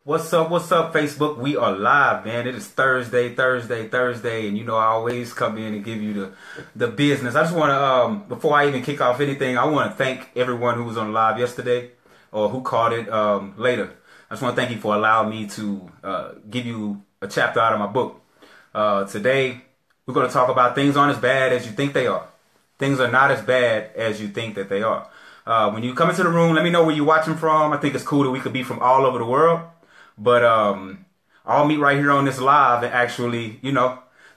What's up, Facebook? We are live, man. It is Thursday, and you know I always come in and give you the business. I just want to, before I even kick off anything, I want to thank everyone who was on live yesterday or who caught it later. I just want to thank you for allowing me to give you a chapter out of my book. Today, we're going to talk about things aren't as bad as you think they are. Things are not as bad as you think that they are. When you come into the room, let me know where you're watching from. I think it's cool that we could be from all over the world. But I'll meet right here on this live and actually,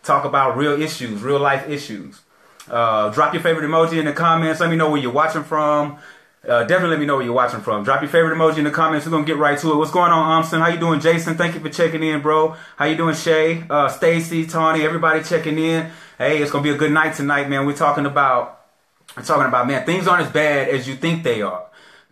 talk about real issues, real life issues. Drop your favorite emoji in the comments. Let me know where you're watching from. Definitely let me know where you're watching from. Drop your favorite emoji in the comments. We're going to get right to it. What's going on, Umson? How you doing, Jason? Thank you for checking in, bro. How you doing, Shay? Stacy, Tony, everybody checking in. Hey, it's going to be a good night tonight, man. We're talking about, man, things aren't as bad as you think they are.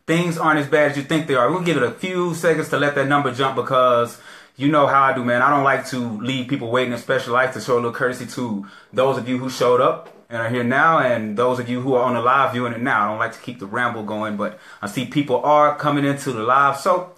Things aren't as bad as you think they are. We'll give it a few seconds to let that number jump because you know how I do, man. I don't like to leave people waiting, especially like to show a little courtesy to those of you who showed up and are here now and those of you who are on the live viewing it now. I don't like to keep the ramble going, but I see people are coming into the live. So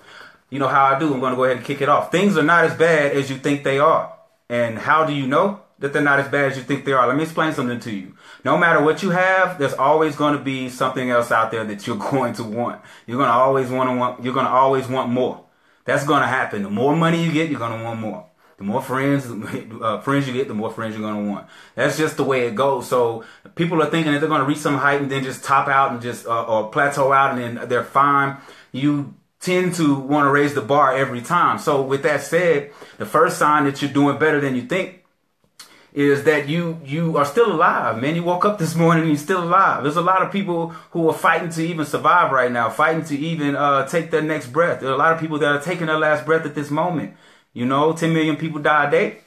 you know how I do. I'm going to go ahead and kick it off. Things are not as bad as you think they are. And how do you know that they're not as bad as you think they are? Let me explain something to you. No matter what you have, there's always going to be something else out there that you're going to want. You're going to always always want more. That's going to happen. The more money you get, you're going to want more. The more friends you get, the more friends you're going to want. That's just the way it goes. So people are thinking that they're going to reach some height and then just top out and just or plateau out and then they're fine. You tend to want to raise the bar every time. So with that said, the first sign that you're doing better than you think is that you are still alive, man. You woke up this morning and you're still alive. There's a lot of people who are fighting to even survive right now, fighting to even take their next breath. There are a lot of people that are taking their last breath at this moment. 10 million people die a day.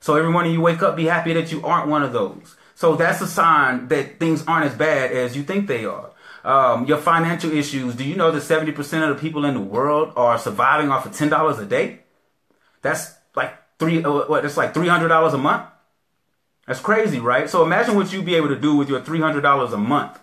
So every morning you wake up, be happy that you aren't one of those. So that's a sign that things aren't as bad as you think they are. Your financial issues. Do you know that 70% of the people in the world are surviving off of $10 a day? That's like it's like $300 a month. That's crazy, right? So imagine what you'd be able to do with your $300 a month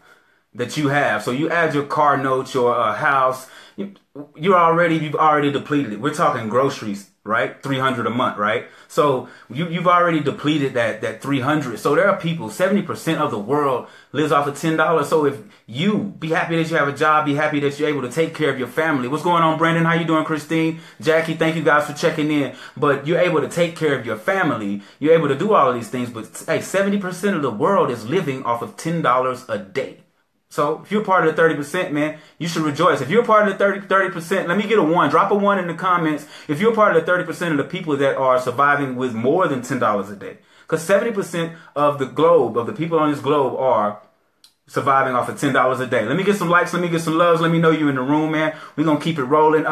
that you have. So you add your car notes, your house, you've already depleted it. We're talking groceries, right? $300 a month, right? So you've already depleted that 300. So there are people, 70% of the world lives off of $10. So if you be happy that you have a job, be happy that you're able to take care of your family. What's going on, Brandon? How you doing, Christine? Jackie, thank you guys for checking in. But you're able to take care of your family. You're able to do all of these things. But hey, 70% of the world is living off of $10 a day. So if you're part of the 30%, man, you should rejoice. If you're part of the 30%, let me get a 1. Drop a 1 in the comments. If you're part of the 30% of the people that are surviving with more than $10 a day. Because 70% of the globe, of the people on this globe are surviving off of $10 a day. Let me get some likes. Let me get some loves. Let me know you in the room, man. We're going to keep it rolling.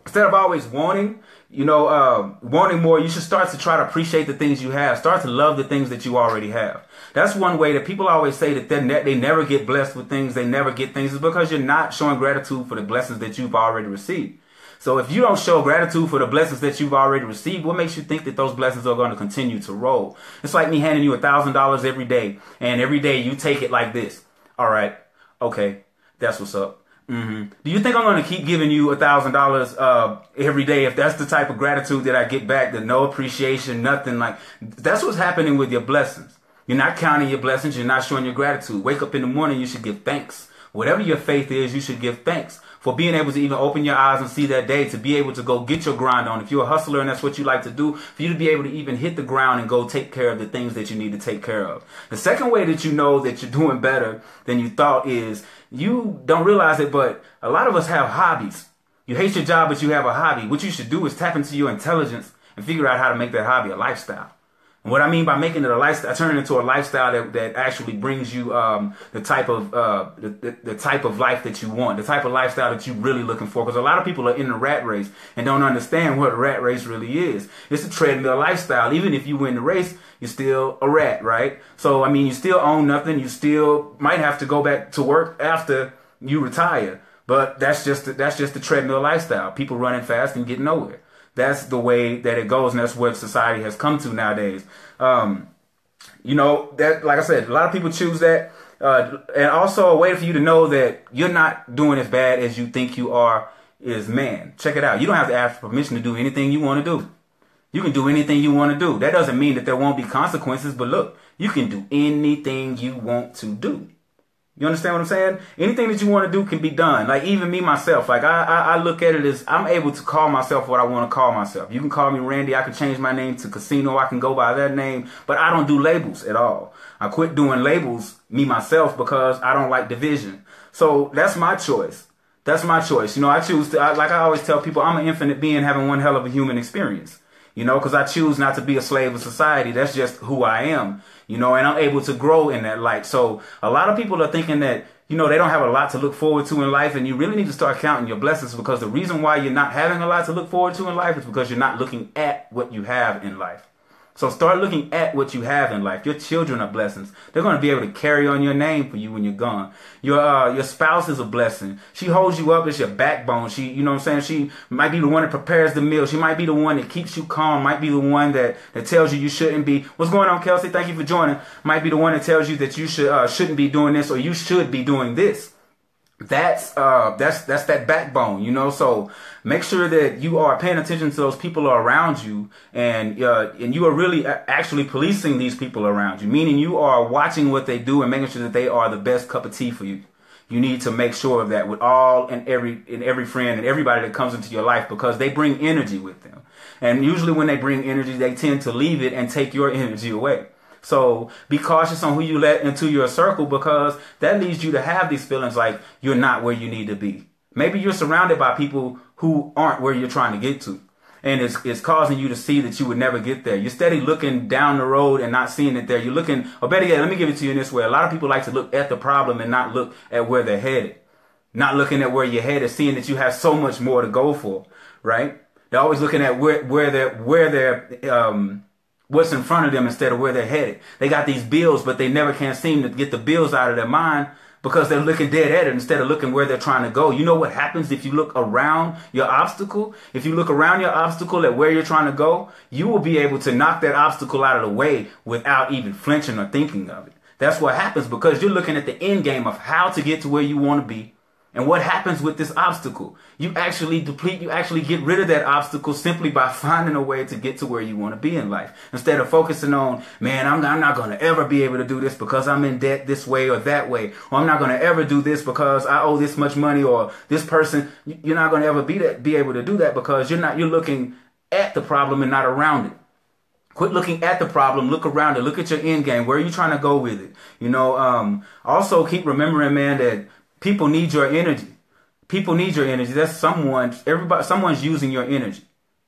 Instead of always wanting more, you should start to try to appreciate the things you have. Start to love the things that you already have. That's one way that people always say that they never get blessed with things. They never get things is because you're not showing gratitude for the blessings that you've already received. So if you don't show gratitude for the blessings that you've already received, what makes you think that those blessings are going to continue to roll? It's like me handing you $1,000 every day. And every day you take it like this. All right. Okay. That's what's up. Do you think I'm going to keep giving you $1,000 every day if that's the type of gratitude that I get back? That no appreciation, nothing like that's what's happening with your blessings. You're not counting your blessings. You're not showing your gratitude. Wake up in the morning. You should give thanks. Whatever your faith is, you should give thanks for being able to even open your eyes and see that day, to be able to go get your grind on. If you're a hustler and that's what you like to do, for you to be able to even hit the ground and go take care of the things that you need to take care of. The second way that you know that you're doing better than you thought is you don't realize it, but a lot of us have hobbies. You hate your job, but you have a hobby. What you should do is tap into your intelligence and figure out how to make that hobby a lifestyle. And what I mean by making it a lifestyle, turn it into a lifestyle that actually brings you the type of life that you want, the type of lifestyle that you're really looking for. Because a lot of people are in the rat race and don't understand what a rat race really is. It's a treadmill lifestyle. Even if you win the race, you're still a rat, right? So I mean, you still own nothing. You still might have to go back to work after you retire. But that's just the treadmill lifestyle. People running fast and getting nowhere. That's the way that it goes, and that's what society has come to nowadays. That, like I said, a lot of people choose that. And also a way for you to know that you're not doing as bad as you think you are is man. Check it out. You don't have to ask for permission to do anything you want to do. You can do anything you want to do. That doesn't mean that there won't be consequences, but look, you can do anything you want to do. You understand what I'm saying? Anything that you want to do can be done. Like even me, myself, like I look at it as I'm able to call myself what I want to call myself. You can call me Randy. I can change my name to Casino. I can go by that name, but I don't do labels at all. I quit doing labels, me, myself, because I don't like division. So that's my choice. That's my choice. You know, I choose to, like I always tell people, I'm an infinite being having one hell of a human experience. You know, because I choose not to be a slave of society. That's just who I am, you know, and I'm able to grow in that light. So a lot of people are thinking that, you know, they don't have a lot to look forward to in life. And you really need to start counting your blessings, because the reason why you're not having a lot to look forward to in life is because you're not looking at what you have in life. So start looking at what you have in life. Your children are blessings. They're going to be able to carry on your name for you when you're gone. Your spouse is a blessing. She holds you up as your backbone. She, you know what I'm saying? She might be the one that prepares the meal. She might be the one that keeps you calm. Might be the one that tells you shouldn't be. What's going on, Kelsey? Thank you for joining. Might be the one that tells you that you shouldn't be doing this, or you should be doing this. That's that backbone, you know. So make sure that you are paying attention to those people around you, and you are really actually policing these people around you, meaning you are watching what they do and making sure that they are the best cup of tea for you. You need to make sure of that with all and every friend and everybody that comes into your life, because they bring energy with them. And usually when they bring energy, they tend to leave it and take your energy away. So be cautious on who you let into your circle, because that leads you to have these feelings like you're not where you need to be. Maybe you're surrounded by people who aren't where you're trying to get to. And it's causing you to see that you would never get there. You're steady looking down the road and not seeing it there. You're looking, or better yet, let me give it to you in this way. A lot of people like to look at the problem and not look at where they're headed. Not looking at where you're headed, seeing that you have so much more to go for, right? They're always looking at where they're what's in front of them instead of where they're headed. They got these bills, but they never can seem to get the bills out of their mind, because they're looking dead at it instead of looking where they're trying to go. You know what happens if you look around your obstacle? If you look around your obstacle at where you're trying to go, you will be able to knock that obstacle out of the way without even flinching or thinking of it. That's what happens, because you're looking at the end game of how to get to where you want to be. And what happens with this obstacle? You actually get rid of that obstacle simply by finding a way to get to where you want to be in life. Instead of focusing on, man, I'm not going to ever be able to do this because I'm in debt this way or that way. Or I'm not going to ever do this because I owe this much money, or this person. You're not going to ever be able to do that, because you're looking at the problem and not around it. Quit looking at the problem, look around it, look at your end game. Where are you trying to go with it? You know, also keep remembering, man, that people need your energy. People need your energy. That's someone's using your energy.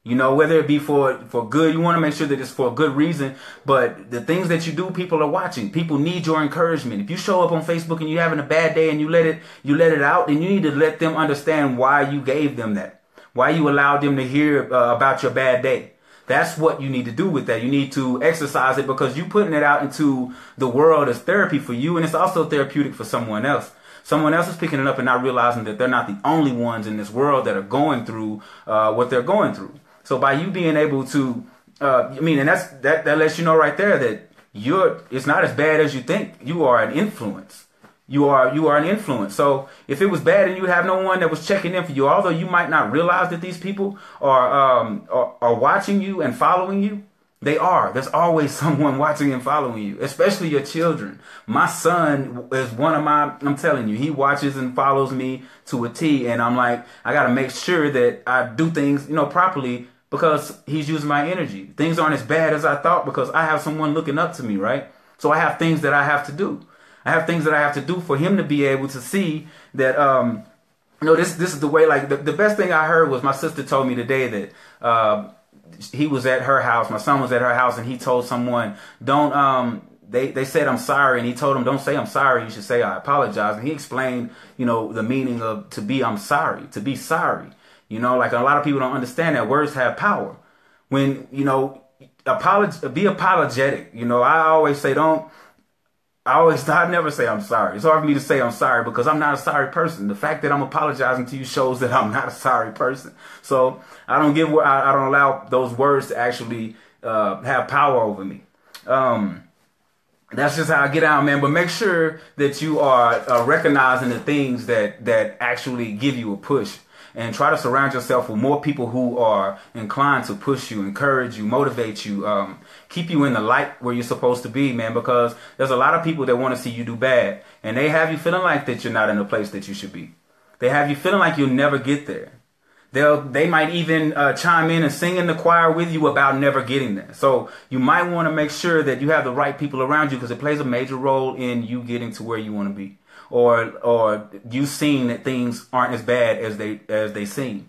You know, whether it be for good, you want to make sure that it's for a good reason. But the things that you do, people are watching. People need your encouragement. If you show up on Facebook and you're having a bad day and you let it out, then you need to let them understand why you gave them that. Why you allowed them to hear about your bad day. That's what you need to do with that. You need to exercise it, because you're putting it out into the world as therapy for you, and it's also therapeutic for someone else. Someone else is picking it up and not realizing that they're not the only ones in this world that are going through what they're going through. So by you being able to, and that lets you know right there that it's not as bad as you think. You are an influence. You are an influence. So if it was bad and you have no one that was checking in for you, although you might not realize that these people are watching you and following you, they are. There's always someone watching and following you, especially your children. My son is I'm telling you, he watches and follows me to a T. And I'm like, I got to make sure that I do things, properly, because he's using my energy. Things aren't as bad as I thought, because I have someone looking up to me, right? So I have things that I have to do. I have things that I have to do for him to be able to see that, this is the way. Like the best thing I heard was my sister told me today that he was at her house. My son was at her house, and he told someone, they said, I'm sorry. And he told them, don't say I'm sorry. You should say I apologize. And he explained, the meaning of to be sorry. Like a lot of people don't understand that words have power. When, be apologetic. I always say, I never say I'm sorry. It's hard for me to say I'm sorry, because I'm not a sorry person. The fact that I'm apologizing to you shows that I'm not a sorry person. So I don't allow those words to actually have power over me. That's just how I get out, man. But make sure that you are recognizing the things that actually give you a push. and try to surround yourself with more people who are inclined to push you, encourage you, motivate you, keep you in the light where you're supposed to be, man, because there's a lot of people that want to see you do bad, and they have you feeling like that you're not in the place that you should be. They have you feeling like you'll never get there. They might even chime in and sing in the choir with you about never getting there. So you might want to make sure that you have the right people around you, because it plays a major role in you getting to where you want to be, or you seeing that things aren't as bad as they seem.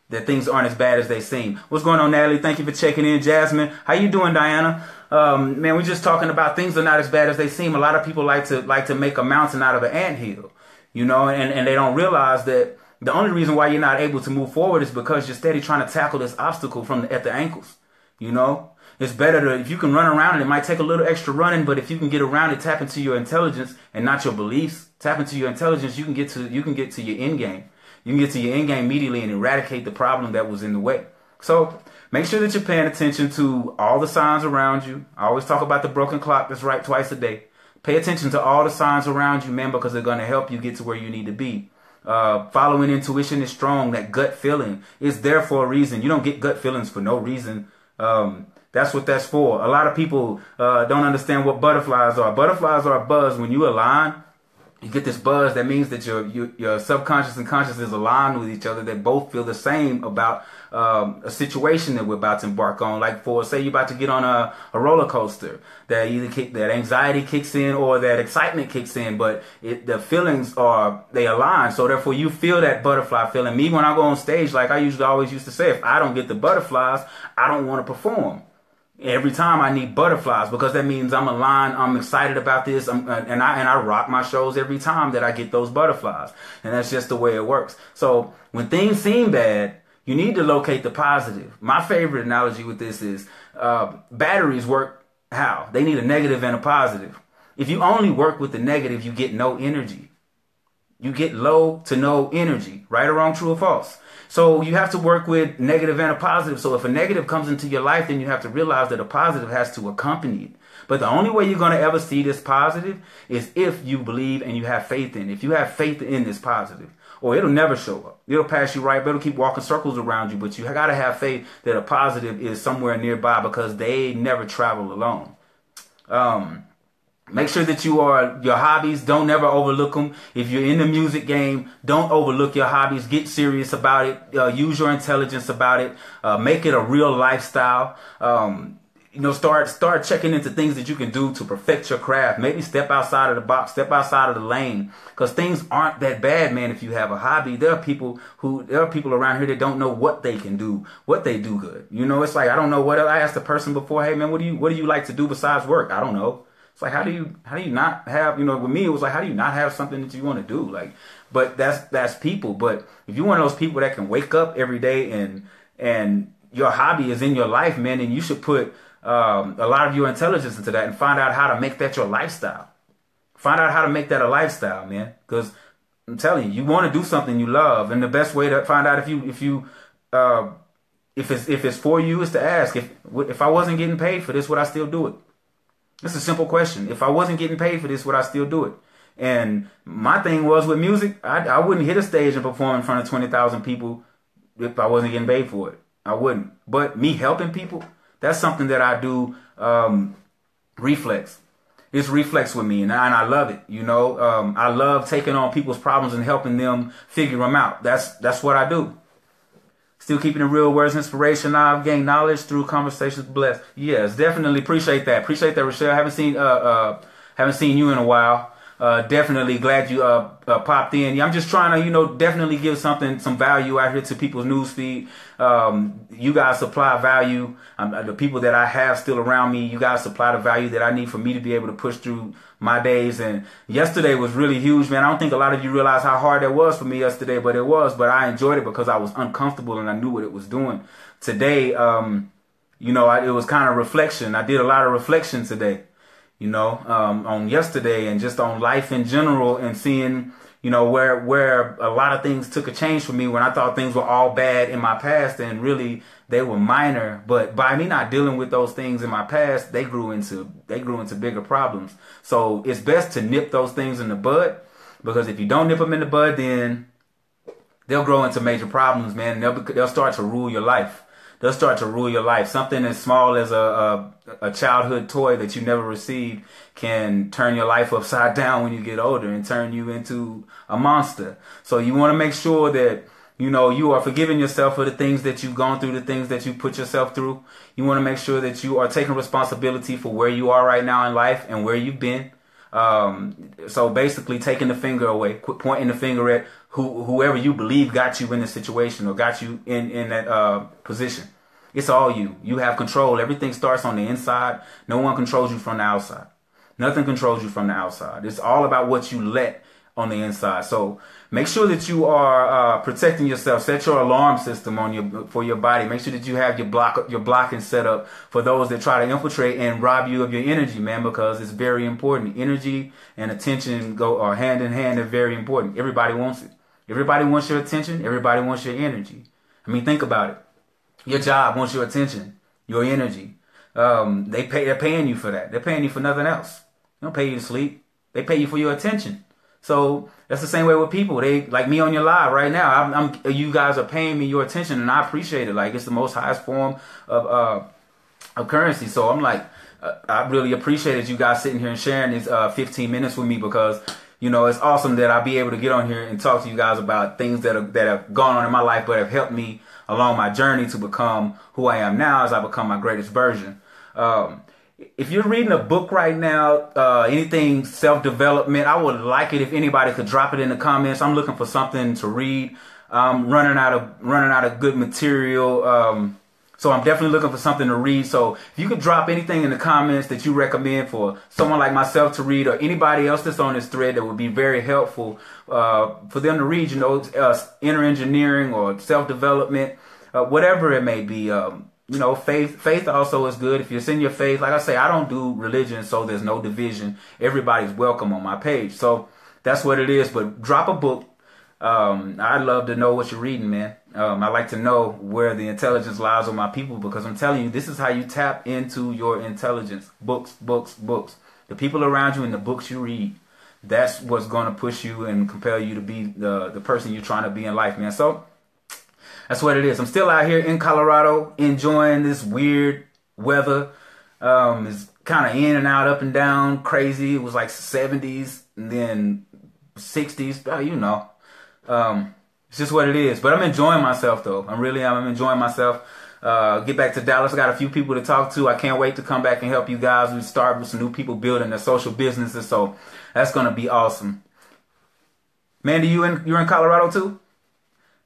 That things aren't as bad as they seem. What's going on, Natalie? Thank you for checking in. Jasmine, how you doing, Diana? Man, we're just talking about things are not as bad as they seem. A lot of people like to make a mountain out of an anthill, you know, and they don't realize that the only reason why you're not able to move forward is because you're steady trying to tackle this obstacle at the ankles. You know, it's better to, if you can run around it, it might take a little extra running, but if you can get around it, tap into your intelligence and not your beliefs, tap into your intelligence, you can get to your end game. You can get to your end game immediately and eradicate the problem that was in the way. So make sure that you're paying attention to all the signs around you. I always talk about the broken clock that's right twice a day. Pay attention to all the signs around you, man, because they're going to help you get to where you need to be. Following intuition is strong. That gut feeling is there for a reason. You don't get gut feelings for no reason. That's what that's for. A lot of people don't understand what butterflies are. Butterflies are a buzz. When you align, you get this buzz. That means that your subconscious and conscious is aligned with each other. They both feel the same about a situation that we're about to embark on. Like, for say you're about to get on a roller coaster, that that anxiety kicks in or that excitement kicks in, but the feelings they align. So therefore you feel that butterfly feeling. Me, when I go on stage, like I always used to say, if I don't get the butterflies, I don't want to perform. Every time I need butterflies, because that means I'm aligned, I'm excited about this, and I rock my shows every time that I get those butterflies. And that's just the way it works. So when things seem bad, you need to locate the positive. My favorite analogy with this is batteries work how? They need a negative and a positive. If you only work with the negative, you get no energy. You get low to no energy. Right or wrong, true or false? So you have to work with negative and a positive. So if a negative comes into your life, then you have to realize that a positive has to accompany it. But the only way you're going to ever see this positive is if you believe and you have faith in it. If you have faith in this positive, or it'll never show up. It'll pass you right, but it'll keep walking circles around you. But you got to have faith that a positive is somewhere nearby, because they never travel alone. Make sure that your hobbies, don't never overlook them. If you're in the music game, don't overlook your hobbies. Get serious about it. Use your intelligence about it. Make it a real lifestyle. Start checking into things that you can do to perfect your craft. Maybe step outside of the box, step outside of the lane, because things aren't that bad, man. If you have a hobby, there are people around here that don't know what they can do, what they do good. You know, it's like, I don't know what I asked the person before, hey man, what do you like to do besides work? I don't know. It's like, how do you not have, with me, it was like, how do you not have something that you want to do? Like, but that's people. But if you're one of those people that can wake up every day and your hobby is in your life, man, then you should put a lot of your intelligence into that and find out how to make that your lifestyle. Find out how to make that a lifestyle, man. Because I'm telling you, you want to do something you love, and the best way to find out if it's for you is to ask, if I wasn't getting paid for this, would I still do it? It's a simple question. If I wasn't getting paid for this, would I still do it? And my thing was with music, I wouldn't hit a stage and perform in front of 20,000 people if I wasn't getting paid for it. I wouldn't. But me helping people, that's something that I do reflex. It's reflex with me, and I love it. I love taking on people's problems and helping them figure them out. That's what I do. Still keeping it real, words, inspiration. I've gained knowledge through conversations blessed. Yes, definitely appreciate that. Appreciate that, Rochelle. Haven't seen you in a while. Definitely glad you popped in. Yeah, I'm just trying to, definitely give some value out here to people's news feed. You guys supply value. The people that I have still around me, you guys supply the value that I need for me to be able to push through my days. And yesterday was really huge, man. I don't think a lot of you realize how hard that was for me yesterday, but it was. But I enjoyed it because I was uncomfortable and I knew what it was doing. Today, it was kind of reflection. I did a lot of reflection today. On yesterday and just on life in general, and seeing, where a lot of things took a change for me when I thought things were all bad in my past, and really they were minor. But by me not dealing with those things in my past, they grew into bigger problems. So it's best to nip those things in the bud, because if you don't nip them in the bud, then they'll grow into major problems, man. And they'll start to rule your life. They'll start to rule your life. Something as small as a childhood toy that you never received can turn your life upside down when you get older and turn you into a monster. So you want to make sure that, you know, you are forgiving yourself for the things that you've gone through, the things that you put yourself through. You want to make sure that you are taking responsibility for where you are right now in life and where you've been. So basically taking the finger away, quit pointing the finger at whoever you believe got you in the situation or got you in that position. It's all you. You have control. Everything starts on the inside. No one controls you from the outside. Nothing controls you from the outside. It's all about what you let on the inside. So make sure that you are protecting yourself. Set your alarm system on for your body. Make sure that you have your blocking set up for those that try to infiltrate and rob you of your energy, man, because it's very important. Energy and attention are hand in hand. They're very important. Everybody wants it. Everybody wants your attention. Everybody wants your energy. I mean, think about it. Your job wants your attention, your energy. They're paying you for that. They're paying you for nothing else. They don't pay you to sleep. They pay you for your attention. So that's the same way with people. They like me on your live right now. You guys are paying me your attention, and I appreciate it. Like, it's the most highest form of currency. So I'm like, I really appreciated you guys sitting here and sharing these 15 minutes with me, because, you know, it's awesome that I'll be able to get on here and talk to you guys about things that have gone on in my life, but have helped me along my journey to become who I am now as I become my greatest version. If you're reading a book right now, anything self-development, I would like it if anybody could drop it in the comments. I'm looking for something to read. I'm running out of good material. So I'm definitely looking for something to read. So if you could drop anything in the comments that you recommend for someone like myself to read, or anybody else that's on this thread, that would be very helpful for them to read, you know, inner engineering or self-development, whatever it may be. You know, faith also is good. If you're in your faith, like I say, I don't do religion, so there's no division. Everybody's welcome on my page. So that's what it is. But drop a book. I'd love to know what you're reading, man. I like to know where the intelligence lies on my people, because I'm telling you, this is how you tap into your intelligence. Books, books, books. The people around you and the books you read. That's what's going to push you and compel you to be the person you're trying to be in life, man. So that's what it is. I'm still out here in Colorado enjoying this weird weather. It's kind of in and out, up and down, crazy. It was like 70s and then 60s. You know, it's just what it is. But I'm enjoying myself, though. I'm enjoying myself. Get back to Dallas. I got a few people to talk to. I can't wait to come back and help you guys. We start with some new people building their social businesses. So that's going to be awesome. Mandy, you're in Colorado too?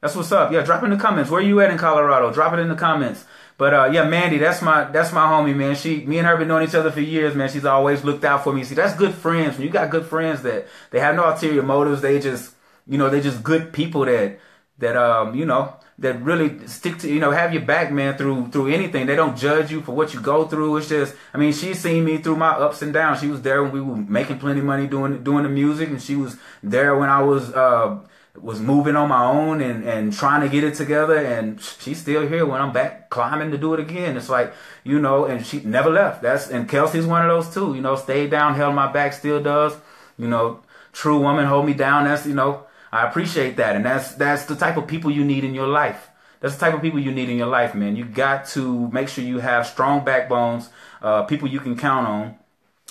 That's what's up. Yeah, drop in the comments. Where you at in Colorado? Drop it in the comments. But yeah, Mandy, that's my homie, man. Me and her been knowing each other for years, man. She's always looked out for me. See, that's good friends. When you got good friends that they have no ulterior motives, they just, you know, they just good people that you know, that really stick to, you know, have your back, man, through anything. They don't judge you for what you go through. It's just, I mean, she's seen me through my ups and downs. She was there when we were making plenty of money doing the music, and she was there when I was moving on my own and trying to get it together, and she's still here when I'm back climbing to do it again. It's like, you know, and she never left. And Kelsey's one of those too, you know, stayed down, held my back, still does, you know, true woman, hold me down. That's, you know, I appreciate that. And that's the type of people you need in your life. That's the type of people you need in your life, man. You got to make sure you have strong backbones, people you can count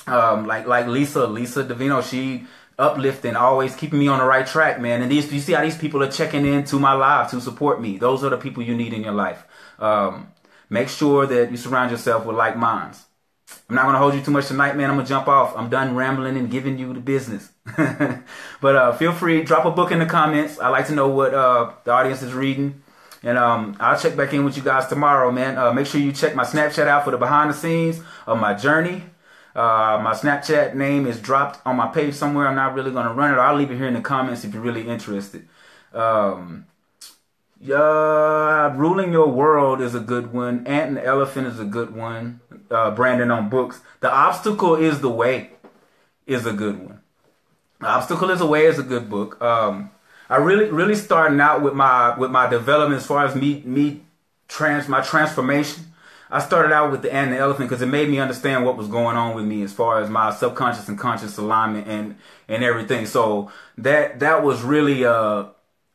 on, like Lisa Davino. She uplifting, always keeping me on the right track, man. And you see how these people are checking in to my live to support me. Those are the people you need in your life. Make sure that you surround yourself with like minds. I'm not going to hold you too much tonight, man. I'm going to jump off. I'm done rambling and giving you the business. But feel free, drop a book in the comments. I like to know what the audience is reading. And I'll check back in with you guys tomorrow, man. Make sure you check my Snapchat out for the behind the scenes of my journey. My Snapchat name is dropped on my page somewhere. I'm not really going to run it. I'll leave it here in the comments if you're really interested. Ruling Your World is a good one. Ant and the Elephant is a good one. Brandon on books. The Obstacle is the Way is a good one. The Obstacle is the Way is a good book. I really starting out with my development as far as my transformation. I started out with the Ant and the Elephant because it made me understand what was going on with me as far as my subconscious and conscious alignment and everything. So that was really a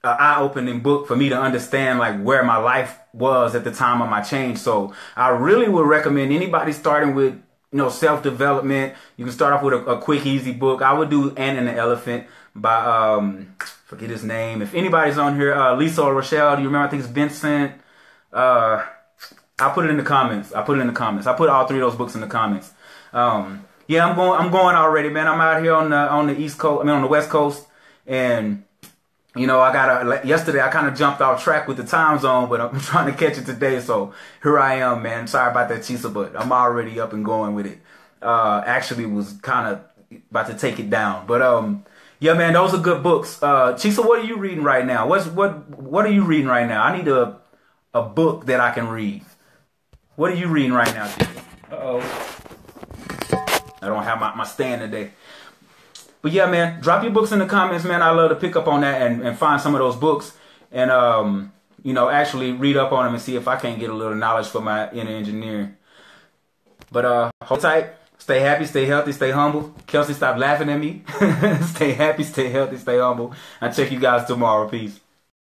an eye-opening book for me to understand like where my life was at the time of my change. So I really would recommend anybody starting with, you know, self-development. You can start off with a quick, easy book. I would do Ant and the Elephant by, forget his name. If anybody's on here, Lisa or Rochelle, do you remember? I think it's Vincent. I'll put it in the comments. I put all three of those books in the comments. Yeah, I'm going already, man. I'm out here on the East Coast. I mean, on the West Coast, and you know, yesterday I kind of jumped off track with the time zone, but I'm trying to catch it today. So here I am, man. Sorry about that, Chisa, but I'm already up and going with it. Actually was kind of about to take it down, but yeah, man, those are good books. Chisa, what are you reading right now? What are you reading right now? I need a book that I can read. What are you reading right now, Chisa? I don't have my stand today. But yeah, man, drop your books in the comments, man. I love to pick up on that and find some of those books and, you know, actually read up on them and see if I can't get a little knowledge for my inner engineering. But hold tight, stay happy, stay healthy, stay humble. Kelsey, stop laughing at me. Stay happy, stay healthy, stay humble. I'll check you guys tomorrow. Peace.